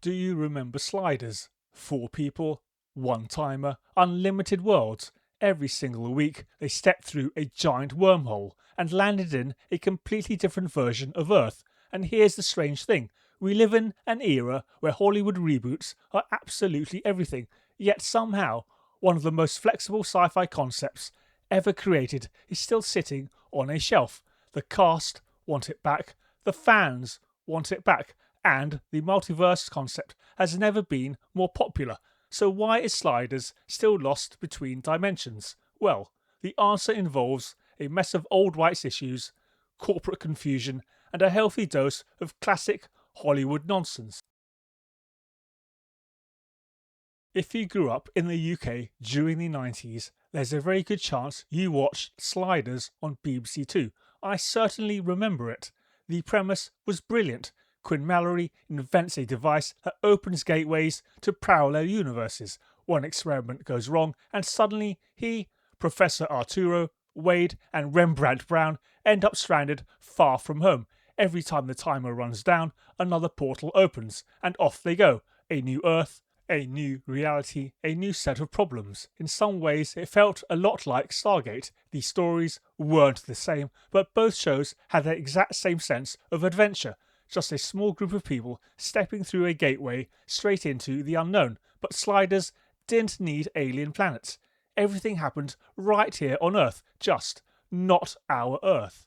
Do you remember Sliders? 4 people, 1 timer, unlimited worlds. Every single week they stepped through a giant wormhole and landed in a completely different version of Earth. And here's the strange thing. We live in an era where Hollywood reboots are absolutely everything, yet somehow one of the most flexible sci-fi concepts ever created is still sitting on a shelf. The cast want it back, the fans want it back, and the multiverse concept has never been more popular. So why is Sliders still lost between dimensions? Well, the answer involves a mess of old rights issues, corporate confusion, and a healthy dose of classic Hollywood nonsense. If you grew up in the UK during the 90s, there's a very good chance you watched Sliders on BBC Two. I certainly remember it. The premise was brilliant. Quinn Mallory invents a device that opens gateways to parallel universes. One experiment goes wrong, and suddenly he, Professor Arturo, Wade, and Rembrandt Brown end up stranded far from home. Every time the timer runs down, another portal opens, and off they go. A new Earth, a new reality, a new set of problems. In some ways, it felt a lot like Stargate. The stories weren't the same, but both shows had the exact same sense of adventure. Just a small group of people stepping through a gateway straight into the unknown. But Sliders didn't need alien planets. Everything happened right here on Earth, just not our Earth.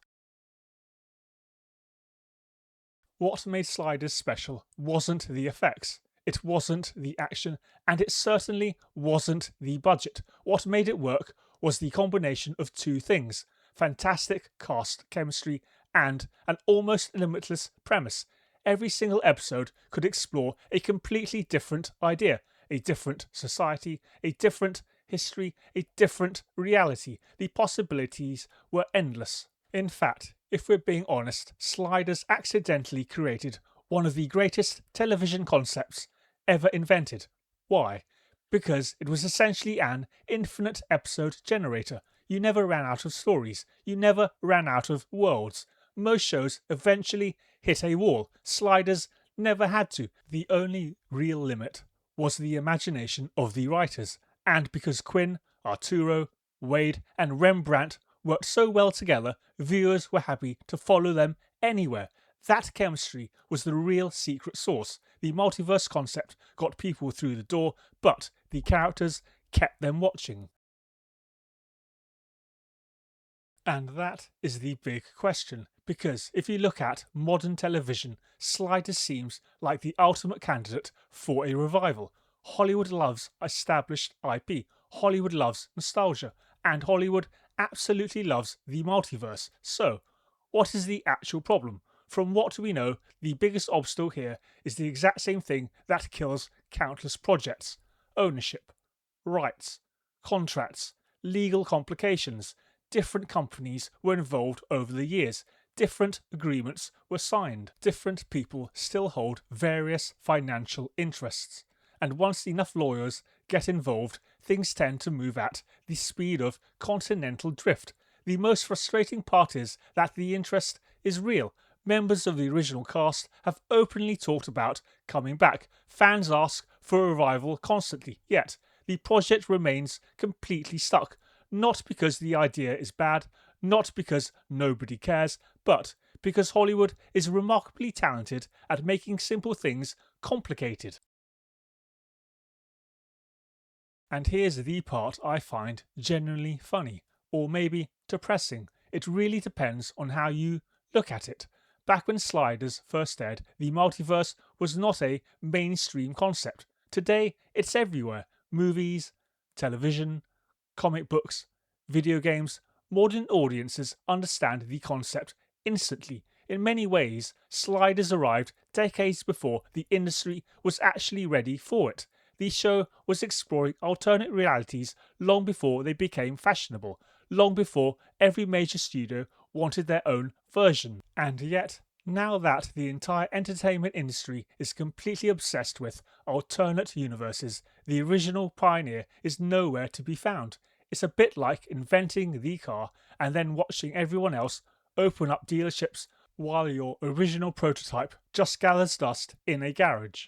What made Sliders special wasn't the effects, it wasn't the action, and it certainly wasn't the budget. What made it work was the combination of two things: fantastic cast chemistry and an almost limitless premise. Every single episode could explore a completely different idea, a different society, a different history, a different reality. The possibilities were endless. In fact, if we're being honest, Sliders accidentally created one of the greatest television concepts ever invented. Why? Because it was essentially an infinite episode generator. You never ran out of stories. You never ran out of worlds. Most shows eventually hit a wall. Sliders never had to. The only real limit was the imagination of the writers. And because Quinn, Arturo, Wade, and Rembrandt worked so well together, viewers were happy to follow them anywhere. That chemistry was the real secret sauce. The multiverse concept got people through the door, but the characters kept them watching. And that is the big question, because if you look at modern television, Sliders seems like the ultimate candidate for a revival. Hollywood loves established IP, Hollywood loves nostalgia, and Hollywood absolutely loves the multiverse. So, what is the actual problem? From what we know, the biggest obstacle here is the exact same thing that kills countless projects: ownership, rights, contracts, legal complications. Different companies were involved over the years. Different agreements were signed. Different people still hold various financial interests. And once enough lawyers get involved, things tend to move at the speed of continental drift. The most frustrating part is that the interest is real. Members of the original cast have openly talked about coming back. Fans ask for a revival constantly, yet the project remains completely stuck. Not because the idea is bad, not because nobody cares, but because Hollywood is remarkably talented at making simple things complicated. And here's the part I find genuinely funny, or maybe depressing. It really depends on how you look at it. Back when Sliders first aired, the multiverse was not a mainstream concept. Today, it's everywhere. Movies, television, comic books, video games. Modern audiences understand the concept instantly. In many ways, Sliders arrived decades before the industry was actually ready for it. The show was exploring alternate realities long before they became fashionable, long before every major studio wanted their own version. And yet, now that the entire entertainment industry is completely obsessed with alternate universes, the original pioneer is nowhere to be found. It's a bit like inventing the car and then watching everyone else open up dealerships while your original prototype just gathers dust in a garage.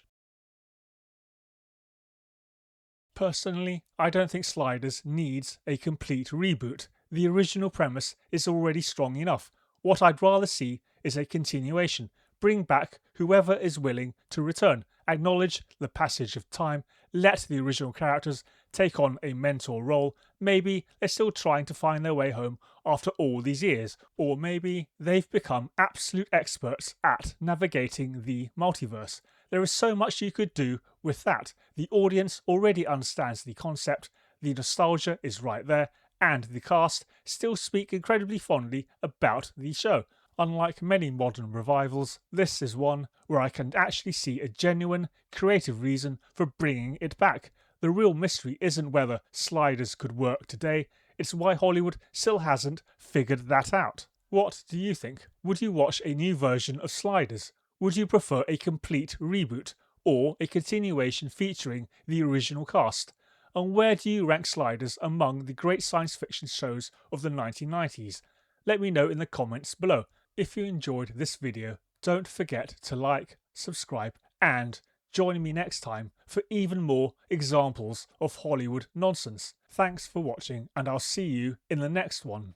Personally, I don't think Sliders needs a complete reboot. The original premise is already strong enough. What I'd rather see is a continuation. Bring back whoever is willing to return. Acknowledge the passage of time. Let the original characters take on a mentor role. Maybe they're still trying to find their way home after all these years. Or maybe they've become absolute experts at navigating the multiverse. There is so much you could do with that. The audience already understands the concept, the nostalgia is right there, and the cast still speak incredibly fondly about the show. Unlike many modern revivals, this is one where I can actually see a genuine, creative reason for bringing it back. The real mystery isn't whether Sliders could work today, it's why Hollywood still hasn't figured that out. What do you think? Would you watch a new version of Sliders? Would you prefer a complete reboot or a continuation featuring the original cast? And where do you rank Sliders among the great science fiction shows of the 1990s? Let me know in the comments below. If you enjoyed this video, don't forget to like, subscribe, and join me next time for even more examples of Hollywood nonsense. Thanks for watching, and I'll see you in the next one.